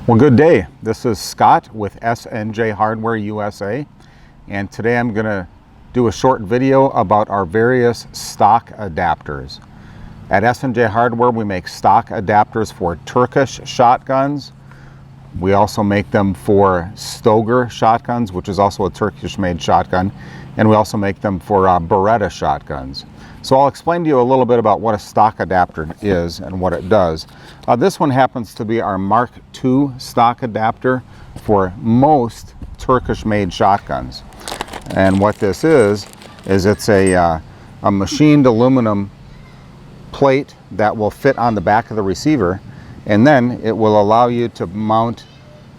Well, good day. This is Scott with S&J Hardware USA, and today I'm going to do a short video about our various stock adapters. At S&J Hardware, we make stock adapters for Turkish shotguns. We also make them for Stoeger shotguns, which is also a Turkish-made shotgun, and we also make them for Beretta shotguns. So I'll explain to you a little bit about what a stock adapter is and what it does. This one happens to be our Mark II stock adapter for most Turkish-made shotguns. And what this is it's a machined aluminum plate that will fit on the back of the receiver, and then it will allow you to mount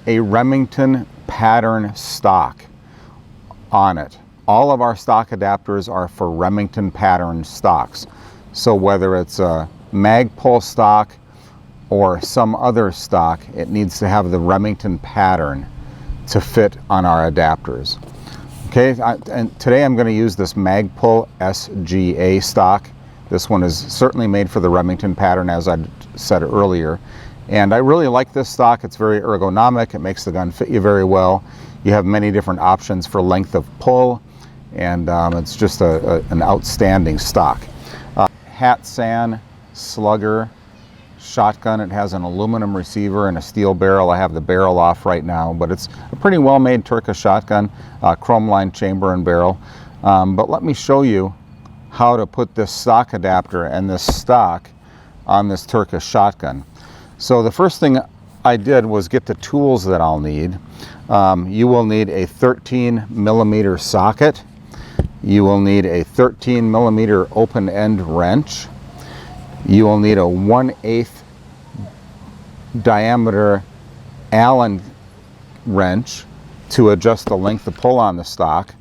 a Remington pattern stock on it. All of our stock adapters are for Remington pattern stocks. So whether it's a Magpul stock or some other stock, it needs to have the Remington pattern to fit on our adapters. Okay, and today I'm going to use this Magpul SGA stock. This one is certainly made for the Remington pattern, as I said earlier. And I really like this stock. It's very ergonomic. It makes the gun fit you very well. You have many different options for length of pull, and it's just an outstanding stock. Hatsan Slugger shotgun. It has an aluminum receiver and a steel barrel. I have the barrel off right now, but it's a pretty well-made Turkish shotgun, chrome lined chamber and barrel. But let me show you how to put this stock adapter and this stock on this Turkish shotgun. So the first thing I did was get the tools that I'll need. You will need a 13mm socket. You will need a 13mm open end wrench. You will need a 1/8 diameter Allen wrench to adjust the length of pull on the stock.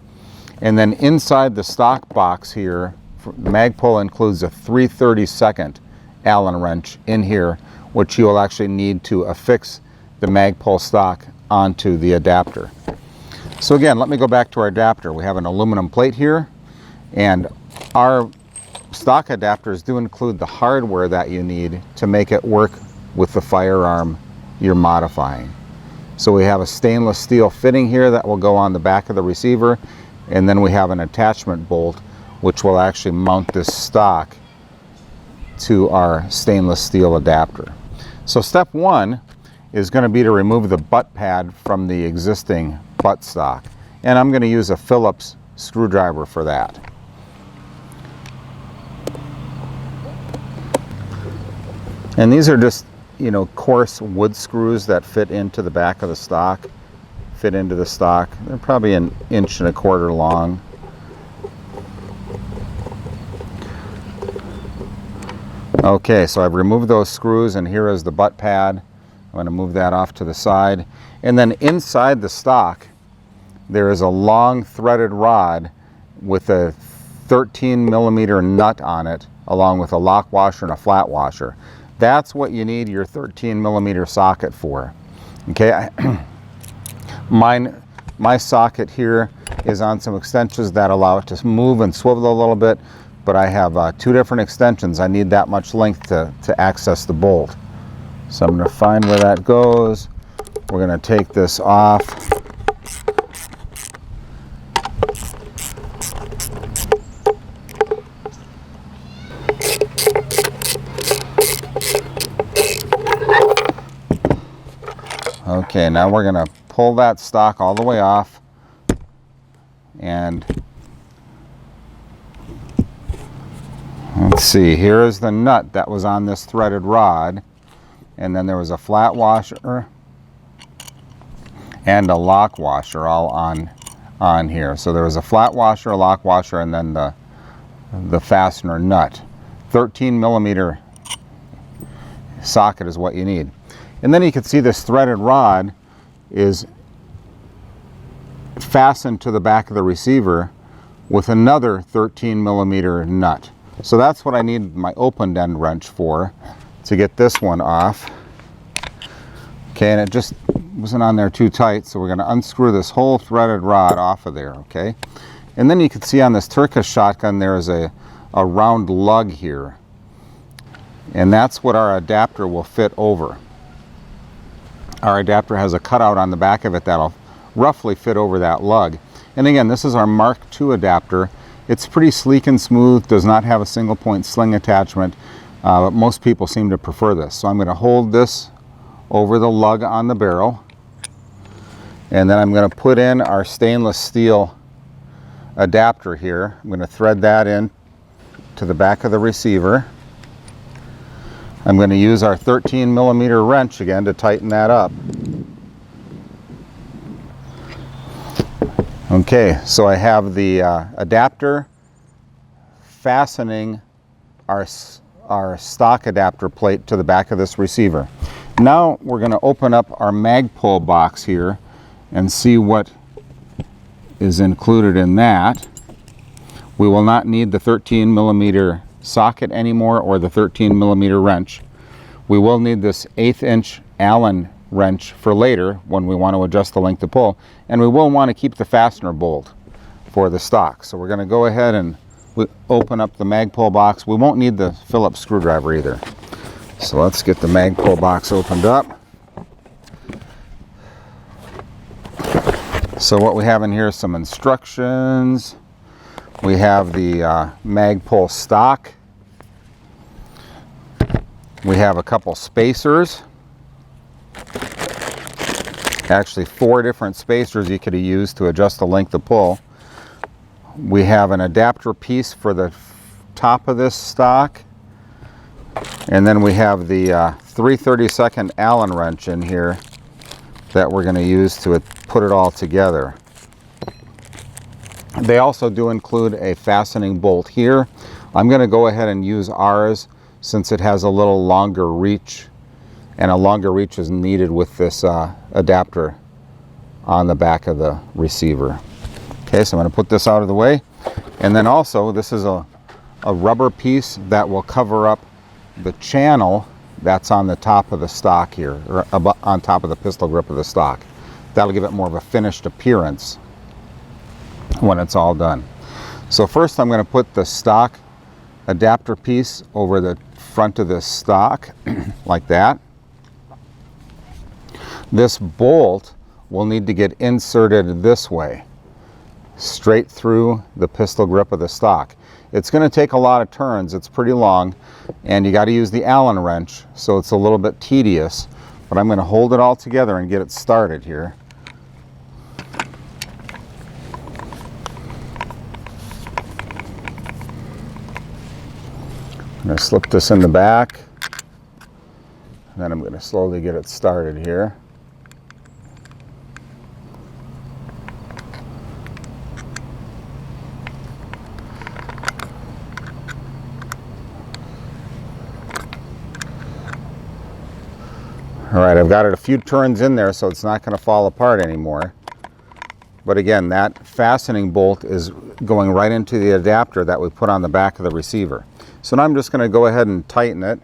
And then inside the stock box here, Magpul includes a 3/32 Allen wrench in here, which you will actually need to affix the Magpul stock onto the adapter. So again, let me go back to our adapter. We have an aluminum plate here, and our stock adapters do include the hardware that you need to make it work with the firearm you're modifying. So we have a stainless steel fitting here that will go on the back of the receiver, and then we have an attachment bolt which will actually mount this stock to our stainless steel adapter. So step one is going to be to remove the butt pad from the existing buttstock, and I'm going to use a Phillips screwdriver for that. And these are just, you know, coarse wood screws that fit into the back of the stock, fit into the stock. They're probably 1.25 inches long. Okay, so I've removed those screws, and here is the butt pad. I'm going to move that off to the side. And then inside the stock, there is a long threaded rod with a 13mm nut on it, along with a lock washer and a flat washer. That's what you need your 13mm socket for. Okay, my socket here is on some extensions that allow it to move and swivel a little bit, but I have 2 different extensions. I need that much length to access the bolt. So I'm going to find where that goes. We're going to take this off. Okay, now we're going to pull that stock all the way off, and let's see, here is the nut that was on this threaded rod, and then there was a flat washer and a lock washer all on here. So there was a flat washer, a lock washer, and then the fastener nut. 13mm socket is what you need. And then you can see this threaded rod is fastened to the back of the receiver with another 13mm nut. So that's what I need my open end wrench for, to get this one off. Okay, and it just wasn't on there too tight, so we're going to unscrew this whole threaded rod off of there, okay? And then you can see on this Turkish shotgun there is a round lug here. and that's what our adapter will fit over. our adapter has a cutout on the back of it that'll roughly fit over that lug. And again, this is our Mark II adapter. It's pretty sleek and smooth, does not have a single point sling attachment, but most people seem to prefer this. So I'm going to hold this over the lug on the barrel, and then I'm going to put in our stainless steel adapter here. I'm going to thread that in to the back of the receiver. I'm going to use our 13mm wrench again to tighten that up. Okay, so I have the adapter fastening our stock adapter plate to the back of this receiver. Now we're going to open up our Magpul box here and see what is included in that. We will not need the 13mm socket anymore or the 13mm wrench. We will need this 1/8 inch Allen wrench for later when we want to adjust the length of pull, and we will want to keep the fastener bolt for the stock. So we're going to go ahead and open up the Magpul box. We won't need the Phillips screwdriver either. So let's get the Magpul box opened up. So what we have in here is some instructions. We have the Magpul stock. We have a couple spacers. Actually 4 different spacers you could have used to adjust the length of pull. We have an adapter piece for the top of this stock. And then we have the 3/32 Allen wrench in here that we're going to use to put it all together. They also do include a fastening bolt here. I'm going to go ahead and use ours since it has a little longer reach, and a longer reach is needed with this adapter on the back of the receiver. Okay, so I'm going to put this out of the way. And then also, this is a rubber piece that will cover up the channel that's on the top of the stock here, or on top of the pistol grip of the stock. That'll give it more of a finished appearance when it's all done. So first I'm going to put the stock adapter piece over the front of this stock like that. This bolt will need to get inserted this way, straight through the pistol grip of the stock. It's going to take a lot of turns. It's pretty long, and you got to use the Allen wrench, so it's a little bit tedious, but I'm going to hold it all together and get it started here. I'm going to slip this in the back, and then I'm going to slowly get it started here. All right, I've got it a few turns in there, so it's not going to fall apart anymore. But again, that fastening bolt is going right into the adapter that we put on the back of the receiver. So now I'm just going to go ahead and tighten it.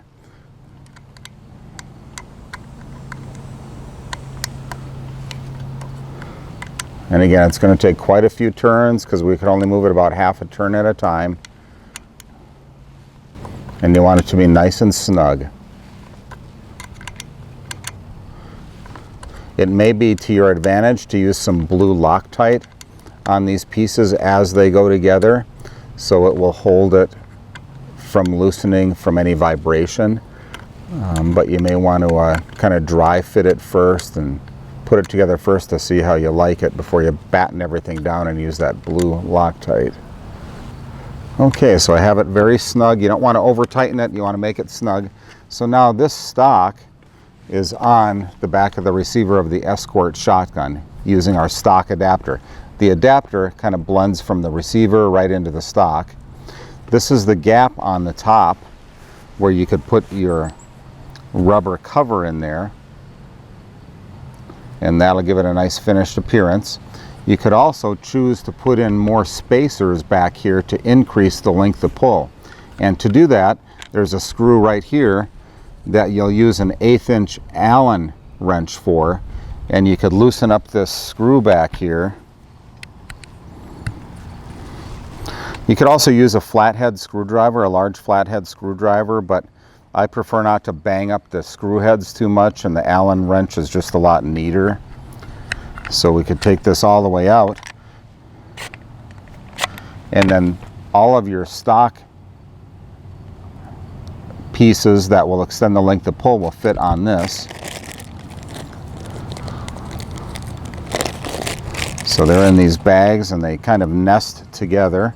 And again, it's going to take quite a few turns because we can only move it about half a turn at a time. And you want it to be nice and snug. It may be to your advantage to use some blue Loctite on these pieces as they go together, so it will hold it from loosening from any vibration. But you may want to kind of dry fit it first and put it together first to see how you like it before you batten everything down and use that blue Loctite. Okay, so I have it very snug. You don't want to over tighten it, you want to make it snug. So now this stock is on the back of the receiver of the Escort shotgun using our stock adapter. The adapter kind of blends from the receiver right into the stock. This is the gap on the top where you could put your rubber cover in there, and that'll give it a nice finished appearance. You could also choose to put in more spacers back here to increase the length of pull. And to do that, there's a screw right here that you'll use an 1/8 inch Allen wrench for, and you could loosen up this screw back here. You could also use a flathead screwdriver, a large flathead screwdriver, but I prefer not to bang up the screw heads too much, and the Allen wrench is just a lot neater. So we could take this all the way out, and then all of your stock pieces that will extend the length of pull will fit on this. So they're in these bags and they kind of nest together.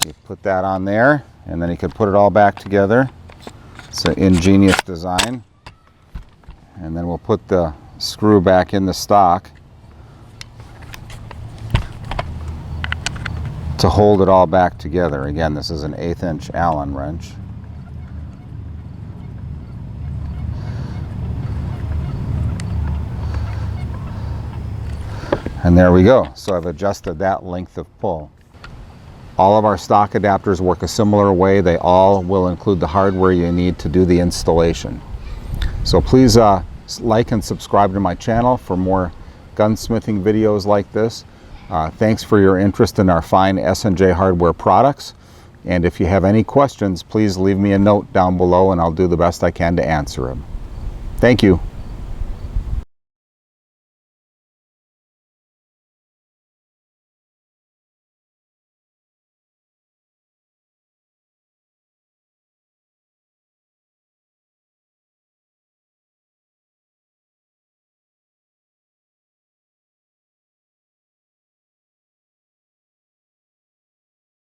You put that on there and then you can put it all back together. It's an ingenious design. And then we'll put the screw back in the stock to hold it all back together. Again, this is an 1/8 inch Allen wrench. And there we go. So I've adjusted that length of pull. All of our stock adapters work a similar way. They all will include the hardware you need to do the installation. So please like and subscribe to my channel for more gunsmithing videos like this. Thanks for your interest in our fine S&J Hardware products. And if you have any questions, please leave me a note down below and I'll do the best I can to answer them. Thank you.